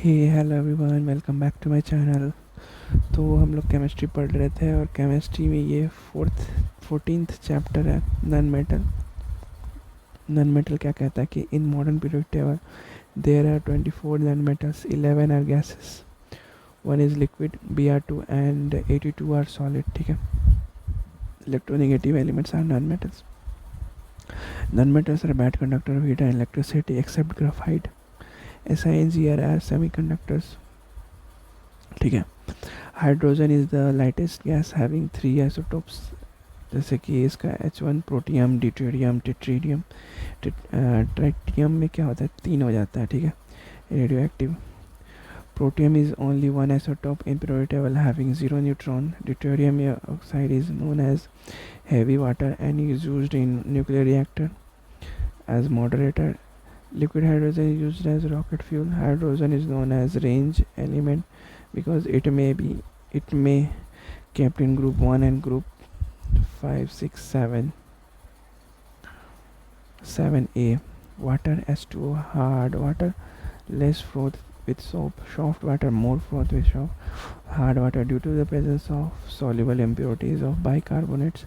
Hey hello everyone, welcome back to my channel. तो हम लोग केमिस्ट्री पढ़ रहे थे और केमिस्ट्री में ये फोर्टीन्थ चैप्टर है नॉन मेटल। नॉन मेटल क्या कहता है कि in modern periodic table there are 24 non metals, 11 are gases, 1 is लिक्विड Br2 एंड 82 आर सॉलिड। ठीक है, electronegative elements are non metals. Non metals are bad conductor of heat and electricity except graphite. Si and Gr are semiconductors. ठीक है, hydrogen is the lightest gas having 3 isotopes, जैसे कि इसका H1 protium, deuterium, टिट्रिडियम। Tritium में क्या होता है, 3 हो जाता है। ठीक है, radio active. Protium is only 1 isotope in periodic table having 0 neutron. Deuterium oxide is known as heavy water and is used in nuclear reactor as moderator. Liquid hydrogen is used as rocket fuel. Hydrogen is known as range element because it may kept in group 1 and group 5, 6, 7a. Water H2O, hard water less froth with soap, soft water more froth with soap. Hard water due to the presence of soluble impurities of bicarbonates,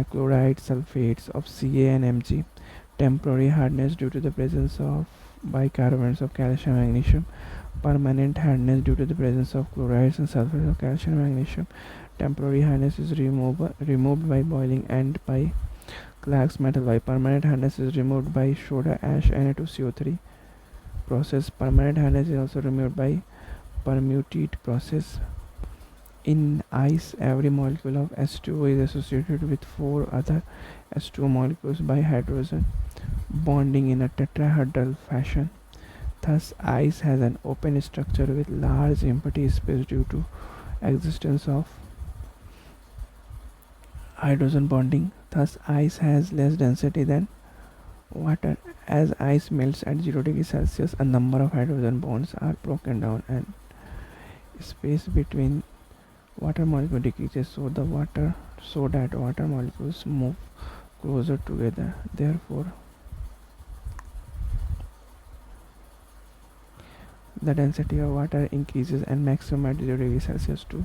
chloride, sulfates of Ca and Mg. Temporary hardness due to the presence of bicarbonates of calcium and magnesium. Permanent hardness due to the presence of chlorides and sulfates of calcium and magnesium. Temporary hardness is removed by boiling and by Clark's metal. By permanent hardness is removed by soda ash Na2CO3 process. Permanent hardness is also removed by permutate process. In ice, every molecule of H2O is associated with 4 other H2O molecules by hydrogen bonding in a tetrahedral fashion. Thus, ice has an open structure with large empty space due to existence of hydrogen bonding. Thus, ice has less density than water. As ice melts at 0 degrees Celsius, a number of hydrogen bonds are broken down and space between water molecule decreases, so that water molecules move closer together. Therefore, the density of water increases and maximum at 0 degrees Celsius to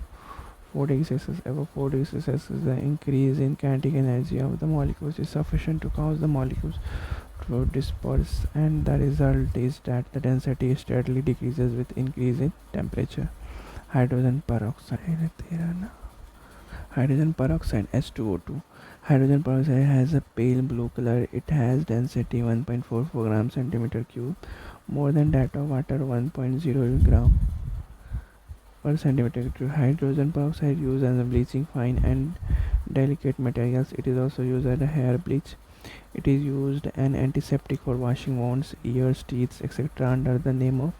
4 degrees Celsius. Above 4 degrees Celsius, the increase in kinetic energy of the molecules is sufficient to cause the molecules to disperse, and the result is that the density steadily decreases with increase in temperature. Hydrogen peroxide H2O2. Hydrogen peroxide has a pale blue color. It has density 1.44 gram centimeter cube, more than that of water 1.0 gram per centimeter cube. Hydrogen peroxide used as a bleaching fine and delicate materials. It is also used as a hair bleach. It is used an antiseptic for washing wounds, ears, teeth, etc. under the name of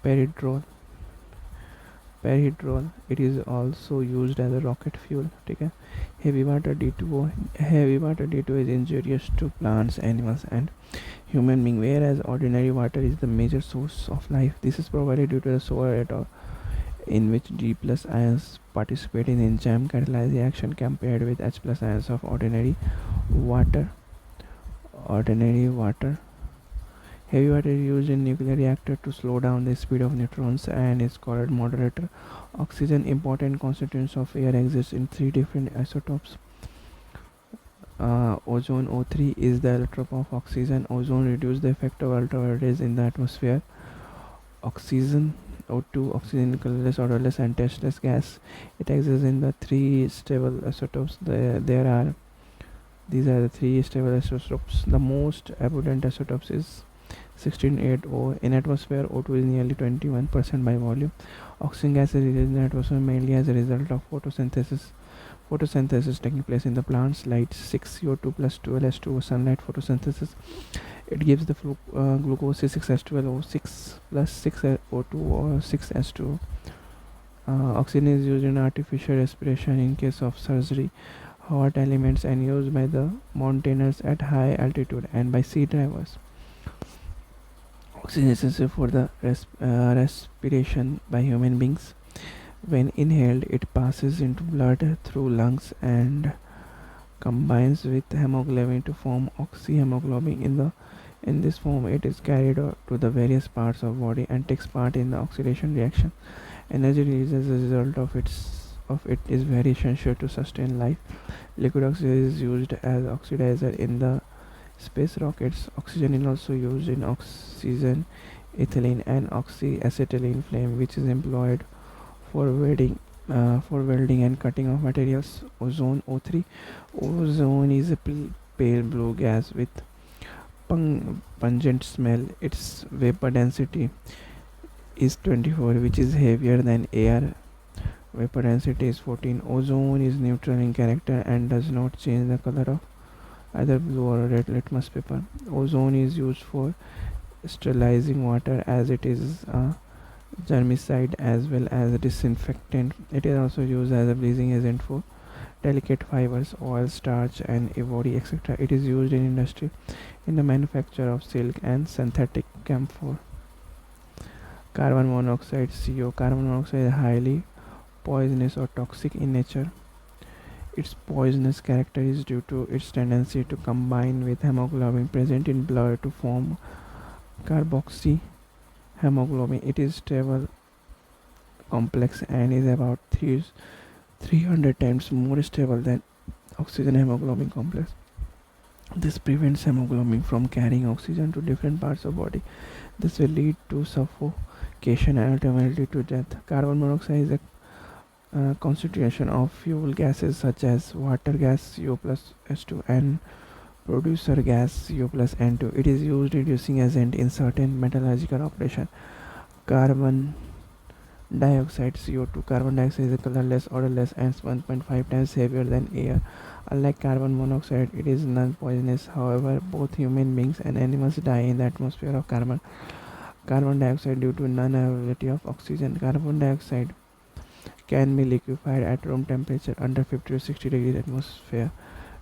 peridrol. It is also used as a rocket fuel. ठीक है, heavy water D2O is injurious to plants, animals and human being, whereas ordinary water is the major source of life. This is provided due to the solar atom in which D plus ions participate in enzyme catalysis reaction compared with H plus ions of ordinary water. Heavy water is used in nuclear reactor to slow down the speed of neutrons and is called moderator. Oxygen, important constituents of air, exists in 3 different isotopes. Ozone O3 is the allotrope of oxygen. Ozone reduces the effect of ultraviolet rays in the atmosphere. Oxygen O2, oxygen colorless, odorless and tasteless gas. It exists in the 3 stable isotopes. These are the 3 stable isotopes. The most abundant isotopes is 16.8O. In atmosphere, O2 is nearly 21% by volume. Oxygen gas is released in the atmosphere mainly as a result of photosynthesis taking place in the plants. Light 6CO2 plus 12H2O. Sunlight photosynthesis. It gives the glucose 6H12O6 plus 6O2 or 6H2O. Oxygen is used in artificial respiration in case of surgery, hot elements, and used by the mountaineers at high altitude and by sea divers. Oxygen is essential for the respiration by human beings. When inhaled, it passes into blood through lungs and combines with hemoglobin to form oxyhemoglobin in the In this form, it is carried to the various parts of body and takes part in the oxidation reaction. Energy released as a result of it is very essential to sustain life. Liquid oxygen is used as oxidizer in the space rockets. Oxygen is also used in oxygen, ethylene, and oxyacetylene flame, which is employed for welding and cutting of materials. Ozone O3. Ozone is a pale blue gas with pungent smell. Its vapor density is 24, which is heavier than air. Vapor density is 14. Ozone is neutral in character and does not change the color of either blue or red litmus paper. Ozone is used for sterilizing water as it is a germicide as well as a disinfectant. It is also used as a bleaching agent for delicate fibers, oil, starch, and ivory, etc. It is used in industry in the manufacture of silk and synthetic camphor. Carbon monoxide CO. Carbon monoxide is highly poisonous or toxic in nature. Its poisonous character is due to its tendency to combine with hemoglobin present in blood to form carboxyhemoglobin. It is stable complex and is about 300 times more stable than oxygen hemoglobin complex. This prevents hemoglobin from carrying oxygen to different parts of body. This will lead to suffocation and ultimately to death. Carbon monoxide is a concentration of fuel gases such as water gas CO plus H2 and producer gas CO plus N2. It is used reducing agent in certain metallurgical operation. Carbon dioxide CO2. Carbon dioxide is colorless, odorless, and 1.5 times heavier than air. Unlike carbon monoxide, it is non-poisonous. However, both human beings and animals die in the atmosphere of carbon dioxide due to non-availability of oxygen. Carbon dioxide can be liquefied at room temperature under 50 to 60 degrees atmosphere.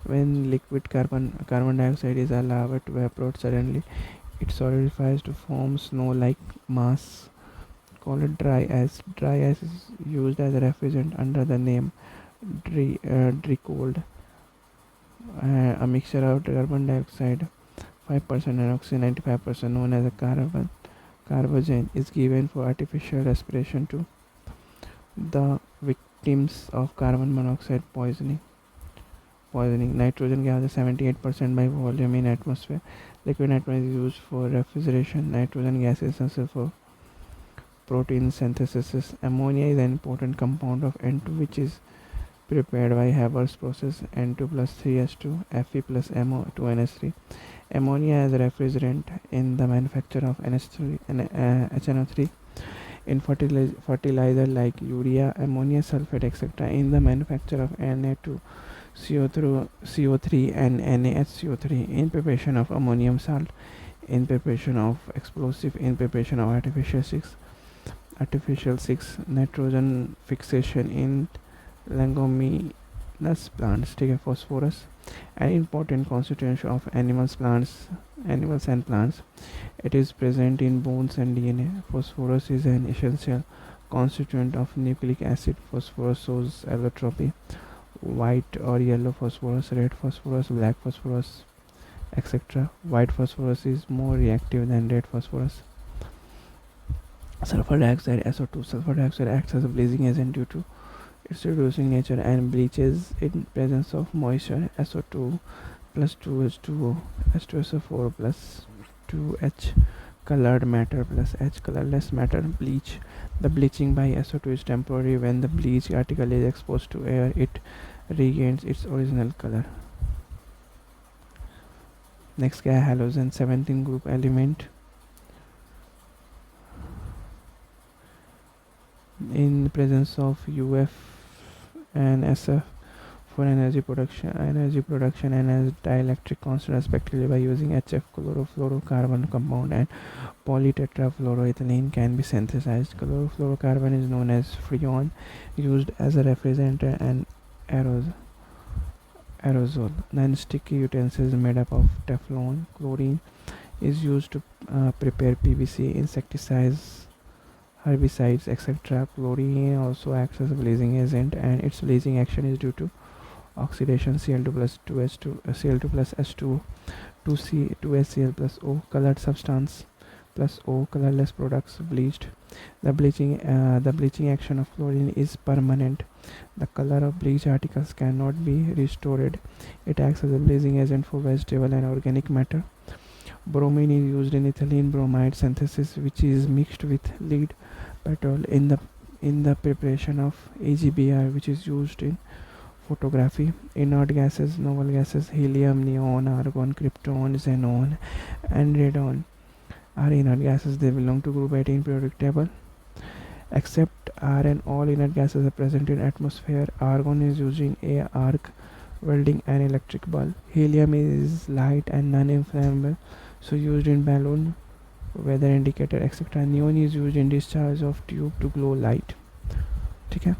When liquid carbon dioxide is allowed to evaporate suddenly, it solidifies to form snow-like mass called dry ice. Dry ice is used as a refrigerant under the name Dricold. A mixture of carbon dioxide 5% and oxygen 95% known as a carbogen is given for artificial respiration to the victims of carbon monoxide poisoning. Nitrogen gas is 78% by volume in atmosphere. Liquid nitrogen is used for refrigeration. Nitrogen gas is essential for protein synthesis. Ammonia is an important compound of N2 which is prepared by Haber's process. N2 plus 3H2 Fe plus MO2NH3. Ammonia as a refrigerant in the manufacture of HNO3. In fertilizer like urea, ammonia sulfate, etc. In the manufacture of Na2CO3 and NaHCO3. In preparation of ammonium salt. In preparation of explosive. In preparation of artificial 6 nitrogen fixation in leguminous plants. Phosphorus, an important constituent of animals and plants. It is present in bones and DNA. Phosphorus is an essential constituent of nucleic acid. Phosphorus shows allotropy. White or yellow phosphorus, red phosphorus, black phosphorus, etc. White phosphorus is more reactive than red phosphorus. Sulfur dioxide SO2. Sulfur dioxide acts as a bleaching agent due to its reducing nature and bleaches in presence of moisture. SO2 plus 2H2O, H2SO4 plus 2H colored matter plus H colorless matter bleach. The bleaching by SO2 is temporary. When the bleach article is exposed to air, it regains its original color. Next guy, halogen 17 group element. In the presence of UF and SF for energy production and as dielectric constant respectively. By using HF chlorofluorocarbon compound and polytetrafluoroethylene can be synthesized. Chlorofluorocarbon is known as freon, used as a refrigerant and aerosol. Non-sticky utensils made up of Teflon. Chlorine is used to prepare PVC, insecticides, herbicides, etc. Chlorine also acts as a bleaching agent, and its bleaching action is due to oxidation Cl2 plus 2H2 Cl2 plus H2 2HCl plus O, colored substance plus O, colorless products, bleached. The bleaching action of chlorine is permanent. The color of bleached articles cannot be restored. It acts as a bleaching agent for vegetable and organic matter. Bromine is used in ethylene bromide synthesis, which is mixed with lead petrol in the preparation of AGBR, which is used in photography. Inert gases, noble gases, helium, neon, argon, krypton, xenon, and radon are inert gases. They belong to group 18 periodic table. Except R, all inert gases are present in atmosphere. Argon is using arc welding and electric bulb. Helium is light and non-inflammable, so used in balloon, weather indicator, etc. Neon is used in discharge of tube to glow light. ठीक है,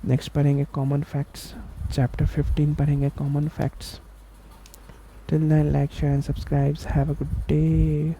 next पढ़ेंगे common facts. Chapter 15 पढ़ेंगे common facts. Till then like share and subscribe. Have a good day.